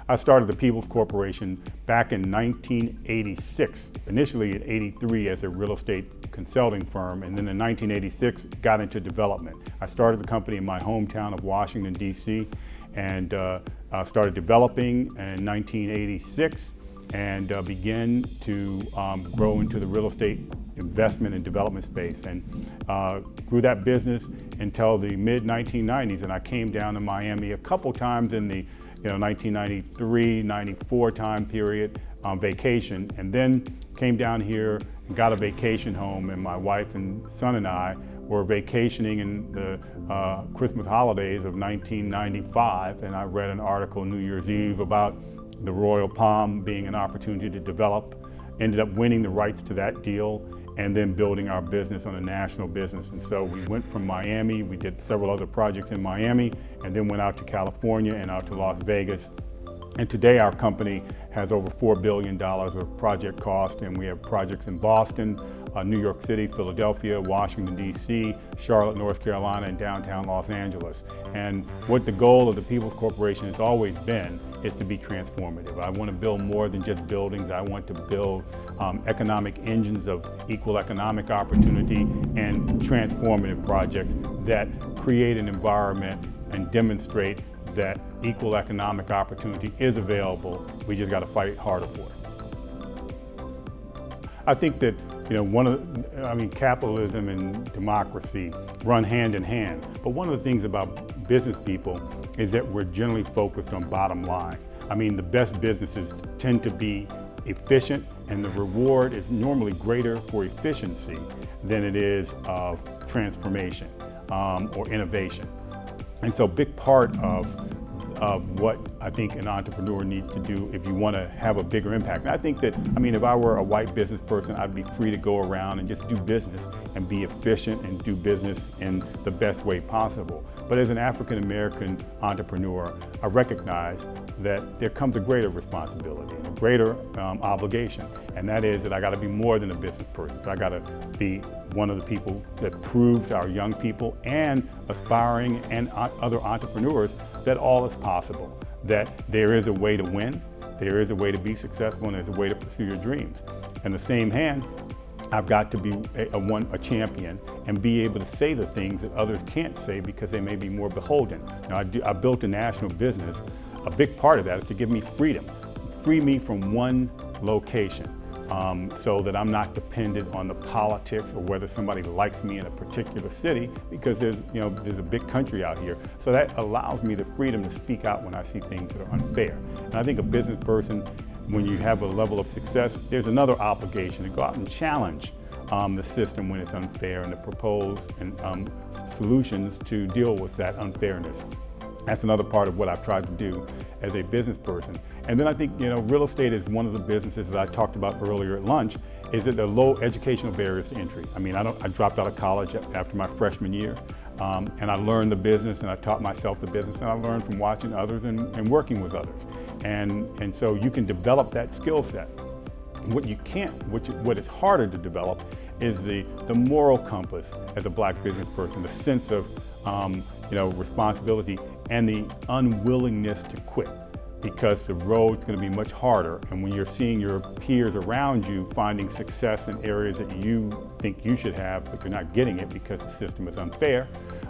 I started the Peebles Corporation back in 1986, initially in '83 as a real estate consulting firm, and then in 1986 got into development. I started the company in my hometown of Washington, D.C., and started developing in 1986 and began to grow into the real estate investment and development space, and grew that business until the mid-1990s. And I came down to Miami a couple times in the 1993, 94 time period on vacation, and then came down here and got a vacation home, and my wife and son and I were vacationing in the Christmas holidays of 1995, and I read an article New Year's Eve about the Royal Palm being an opportunity to develop, ended up winning the rights to that deal, and then building our business on a national business. And so we went from Miami, we did several other projects in Miami, and then went out to California and out to Las Vegas. And today our company has over $4 billion of project cost, and we have projects in Boston, New York City, Philadelphia, Washington, D.C., Charlotte, North Carolina, and downtown Los Angeles. And what the goal of the Peebles Corporation has always been is to be transformative. I want to build more than just buildings. I want to build economic engines of equal economic opportunity and transformative projects that create an environment and demonstrate that equal economic opportunity is available. We just got to fight harder for it. I think that capitalism and democracy run hand in hand. But one of the things about business people is that we're generally focused on bottom line. I mean, the best businesses tend to be efficient, and the reward is normally greater for efficiency than it is of transformation or innovation. And so a big part of what I think an entrepreneur needs to do if you want to have a bigger impact. And I think that, if I were a white business person, I'd be free to go around and just do business and be efficient and do business in the best way possible. But as an African American entrepreneur, I recognize that there comes a greater responsibility and a greater obligation. And that is that I got to be more than a business person. So I got to be one of the people that prove to our young people and aspiring and other entrepreneurs that all is possible, that there is a way to win, there is a way to be successful, and there's a way to pursue your dreams. In the same hand, I've got to be a champion and be able to say the things that others can't say because they may be more beholden. Now, I built a national business. A big part of that is to give me freedom, free me from one location. So that I'm not dependent on the politics or whether somebody likes me in a particular city, because there's a big country out here. So that allows me the freedom to speak out when I see things that are unfair. And I think a business person, when you have a level of success, there's another obligation to go out and challenge the system when it's unfair and to propose and solutions to deal with that unfairness. That's another part of what I've tried to do as a business person. And then I think, real estate is one of the businesses that I talked about earlier at lunch, is that the low educational barriers to entry. I dropped out of college after my freshman year, and I learned the business, and I taught myself the business, and I learned from watching others and working with others. And so you can develop that skill set. What you can't, what is harder to develop is the moral compass as a black business person, the sense of responsibility and the unwillingness to quit, because the road's going to be much harder. And when you're seeing your peers around you finding success in areas that you think you should have, but you're not getting it because the system is unfair,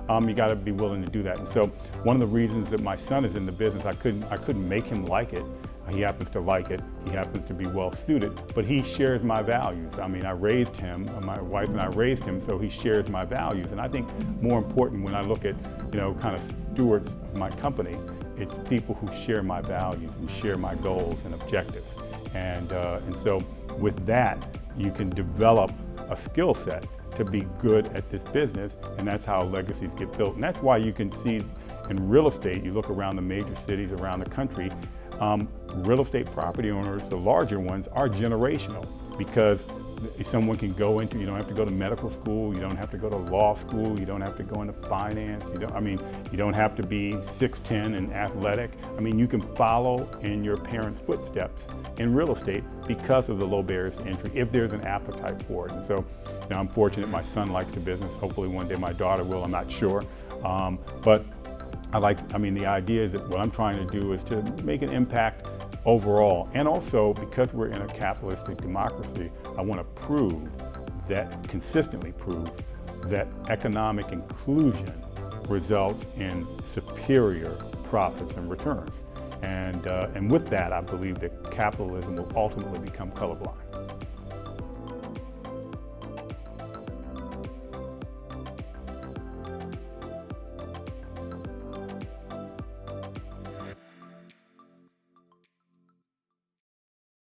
you got to be willing to do that. And so one of the reasons that my son is in the business, I couldn't make him like it. He happens to like it. He happens to be well suited, but he shares my values. I raised him, my wife and I raised him, so he shares my values. And I think more important when I look at, kind of stewards of my company, it's people who share my values and share my goals and objectives. And so with that, you can develop a skill set to be good at this business, and that's how legacies get built. And that's why you can see in real estate, you look around the major cities around the country, real estate property owners, the larger ones, are generational, because someone can go into, you don't have to go to medical school, you don't have to go to law school, you don't have to go into finance, you don't have to be 6'10" and athletic. You can follow in your parents' footsteps in real estate because of the low barriers to entry, if there's an appetite for it. And so, I'm fortunate my son likes the business. Hopefully one day my daughter will, I'm not sure. But The idea is that what I'm trying to do is to make an impact overall. And also, because we're in a capitalistic democracy, I want to consistently prove that economic inclusion results in superior profits and returns. And with that, I believe that capitalism will ultimately become colorblind.